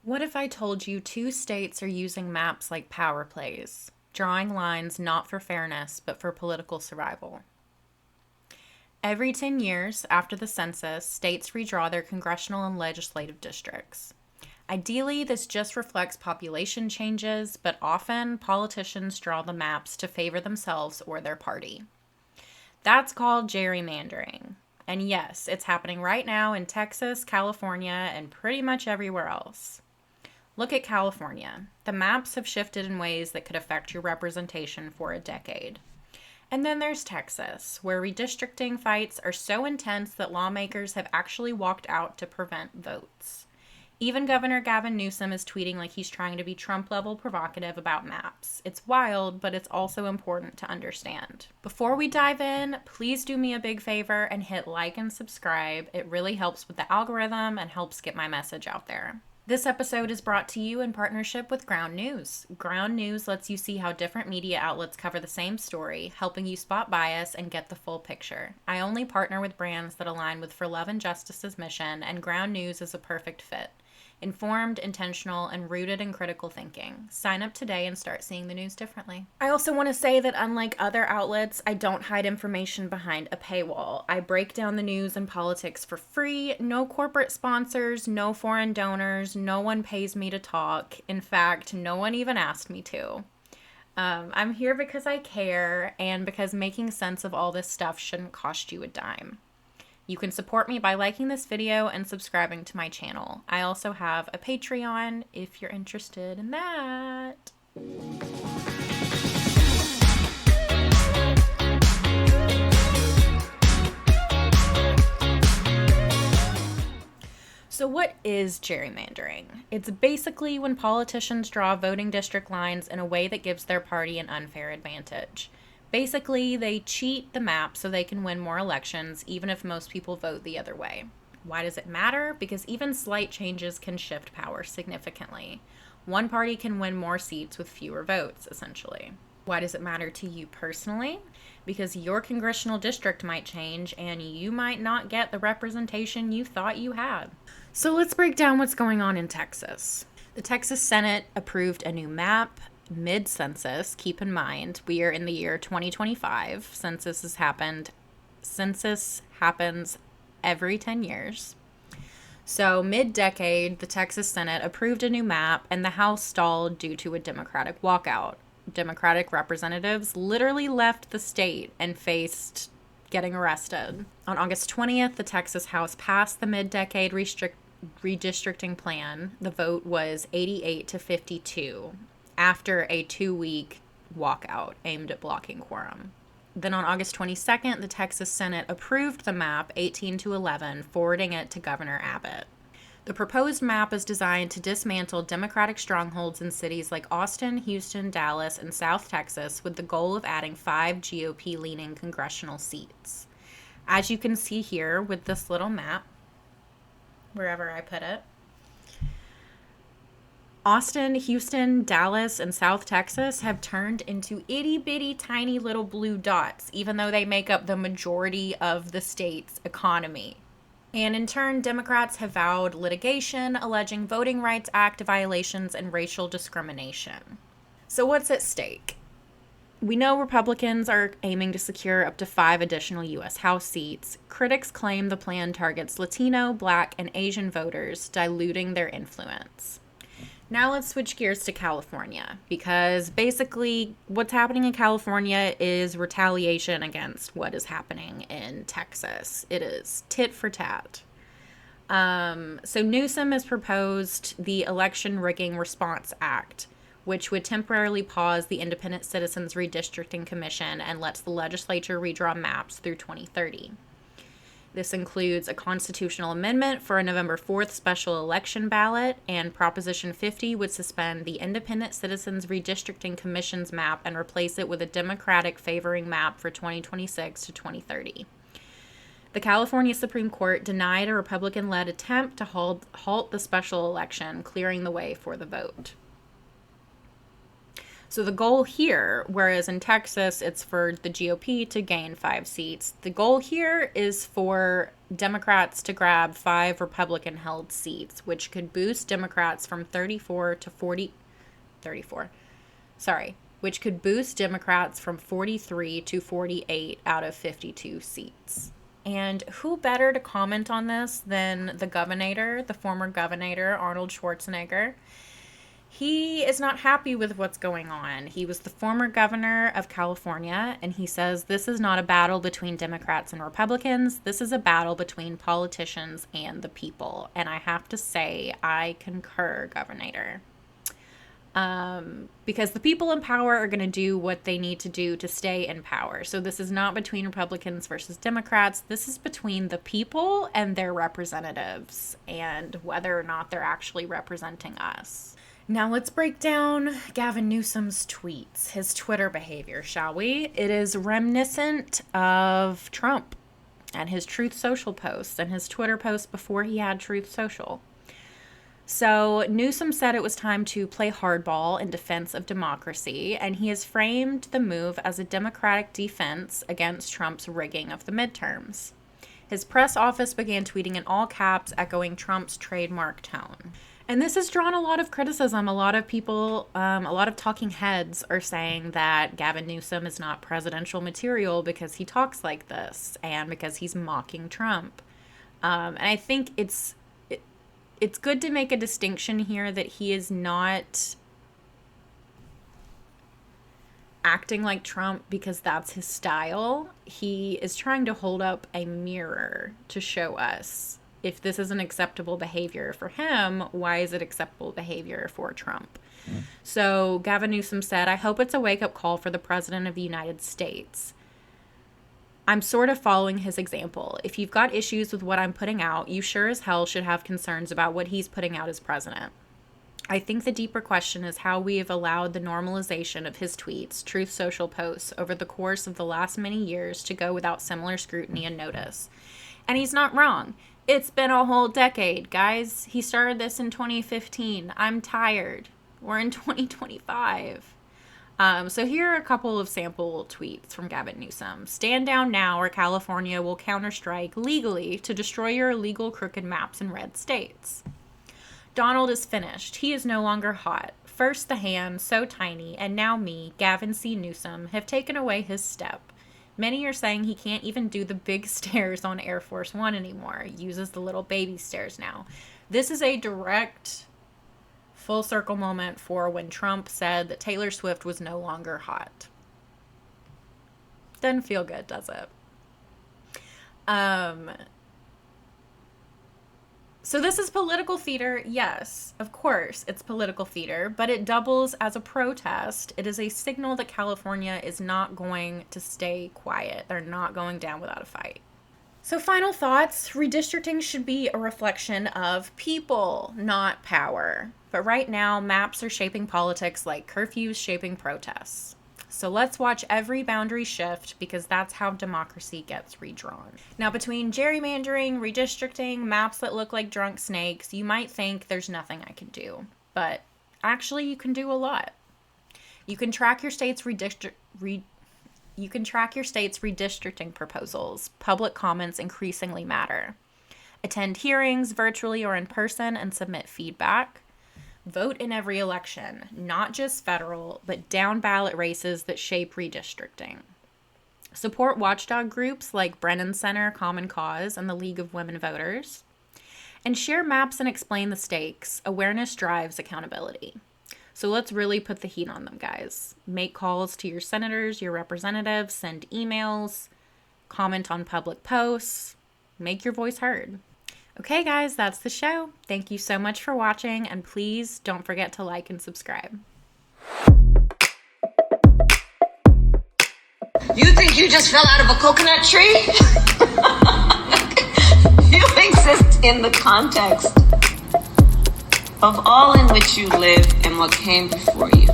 What if I told you two states are using maps like power plays, drawing lines not for fairness, but for political survival? Every 10 years after the census, states redraw their congressional and legislative districts. Ideally, this just reflects population changes, but often politicians draw the maps to favor themselves or their party. That's called gerrymandering. And yes, it's happening right now in Texas, California, and pretty much everywhere else. Look at California. The maps have shifted in ways that could affect your representation for a decade. And then there's Texas, where redistricting fights are so intense that lawmakers have actually walked out to prevent votes. Even Governor Gavin Newsom is tweeting like he's trying to be Trump-level provocative about maps. It's wild, but it's also important to understand. Before we dive in, please do me a big favor and hit like and subscribe. It really helps with the algorithm and helps get my message out there. This episode is brought to you in partnership with Ground News. Ground News lets you see how different media outlets cover the same story, helping you spot bias and get the full picture. I only partner with brands that align with For Love and Justice's mission, and Ground News is a perfect fit. Informed, intentional, and rooted in critical thinking. Sign up today and start seeing the news differently. I also want to say that unlike other outlets, I don't hide information behind a paywall. I break down the news and politics for free. No corporate sponsors, no foreign donors, no one pays me to talk. In fact, no one even asked me to. I'm here because I care and because making sense of all this stuff shouldn't cost you a dime. You can support me by liking this video and subscribing to my channel. I also have a Patreon if you're interested in that. So what is gerrymandering? It's basically when politicians draw voting district lines in a way that gives their party an unfair advantage. Basically, they cheat the map so they can win more elections, even if most people vote the other way. Why does it matter? Because even slight changes can shift power significantly. One party can win more seats with fewer votes, essentially. Why does it matter to you personally? Because your congressional district might change and you might not get the representation you thought you had. So let's break down what's going on in Texas. The Texas Senate approved a new map mid-census. Keep in mind, we are in the year 2025. Census happens every 10 years. So mid-decade, the Texas Senate approved a new map and the House stalled due to a Democratic walkout. Democratic representatives literally left the state and faced getting arrested. On August 20th, the Texas House passed the mid-decade redistricting plan. The vote was 88 to 52. After a 2-week walkout aimed at blocking quorum. Then on August 22nd, the Texas Senate approved the map 18 to 11, forwarding it to Governor Abbott. The proposed map is designed to dismantle Democratic strongholds in cities like Austin, Houston, Dallas, and South Texas with the goal of adding 5 GOP-leaning congressional seats. As you can see here with this little map, wherever I put it, Austin, Houston, Dallas, and South Texas have turned into itty-bitty tiny little blue dots, even though they make up the majority of the state's economy. And in turn, Democrats have vowed litigation alleging Voting Rights Act violations and racial discrimination. So what's at stake? We know Republicans are aiming to secure up to 5 additional U.S. House seats. Critics claim the plan targets Latino, Black, and Asian voters, diluting their influence. Now let's switch gears to California, because basically what's happening in California is retaliation against what is happening in Texas. It is tit for tat. So Newsom has proposed the Election Rigging Response Act, which would temporarily pause the Independent Citizens Redistricting Commission and lets the legislature redraw maps through 2030. This includes a constitutional amendment for a November 4th special election ballot, and Proposition 50 would suspend the Independent Citizens Redistricting Commission's map and replace it with a Democratic favoring map for 2026 to 2030. The California Supreme Court denied a Republican-led attempt to halt the special election, clearing the way for the vote. So the goal here, whereas in Texas, it's for the GOP to gain 5 seats, the goal here is for Democrats to grab 5 Republican-held seats, which could boost Democrats from which could boost Democrats from 43 to 48 out of 52 seats. And who better to comment on this than the former governor, Arnold Schwarzenegger? He is not happy with what's going on. He was the former governor of California, and he says this is not a battle between Democrats and Republicans. This is a battle between politicians and the people. And I have to say, I concur, Governor. Because the people in power are going to do what they need to do to stay in power. So this is not between Republicans versus Democrats. This is between the people and their representatives and whether or not they're actually representing us. Now let's break down Gavin Newsom's tweets, his Twitter behavior, shall we? It is reminiscent of Trump and his Truth Social posts and his Twitter posts before he had Truth Social. So Newsom said it was time to play hardball in defense of democracy, and he has framed the move as a Democratic defense against Trump's rigging of the midterms. His press office began tweeting in all caps, echoing Trump's trademark tone. And this has drawn a lot of criticism. A lot of people, a lot of talking heads are saying that Gavin Newsom is not presidential material because he talks like this and because he's mocking Trump. And I think it's good to make a distinction here that he is not acting like Trump because that's his style. He is trying to hold up a mirror to show us if this is an acceptable behavior for him, why is it acceptable behavior for Trump? So Gavin Newsom said, I hope it's a wake-up call for the President of the United States. I'm sort of following his example. If you've got issues with what I'm putting out, you sure as hell should have concerns about what he's putting out as president. I think the deeper question is how we have allowed the normalization of his tweets, Truth Social posts, over the course of the last many years to go without similar scrutiny and notice. And he's not wrong. It's been a whole decade, guys. He started this in 2015. I'm tired. We're in 2025. So here are a couple of sample tweets from Gavin Newsom. Stand down now or California will counterstrike legally to destroy your illegal crooked maps in red states. Donald is finished. He is no longer hot. First the hand, so tiny, and now me, Gavin C. Newsom, have taken away his step. Many are saying he can't even do the big stairs on Air Force One anymore. He uses the little baby stairs now. This is a direct full circle moment for when Trump said that Taylor Swift was no longer hot. Doesn't feel good, does it? So this is political theater. Yes, of course, it's political theater, but it doubles as a protest. It is a signal that California is not going to stay quiet. They're not going down without a fight. So final thoughts. Redistricting should be a reflection of people, not power. But right now, maps are shaping politics like curfews shaping protests. So let's watch every boundary shift because that's how democracy gets redrawn. Now, between gerrymandering, redistricting, maps that look like drunk snakes, you might think there's nothing I can do. But actually, you can do a lot. You can track your state's redistricting proposals. Public comments increasingly matter. Attend hearings virtually or in person and submit feedback. Vote in every election, not just federal, but down ballot races that shape redistricting. Support watchdog groups like Brennan Center, Common Cause, and the League of Women Voters. And share maps and explain the stakes. Awareness drives accountability. So let's really put the heat on them, guys. Make calls to your senators, your representatives, send emails, comment on public posts, make your voice heard. Okay, guys, that's the show. Thank you so much for watching, and please don't forget to like and subscribe. You think you just fell out of a coconut tree? You exist in the context of all in which you live and what came before you.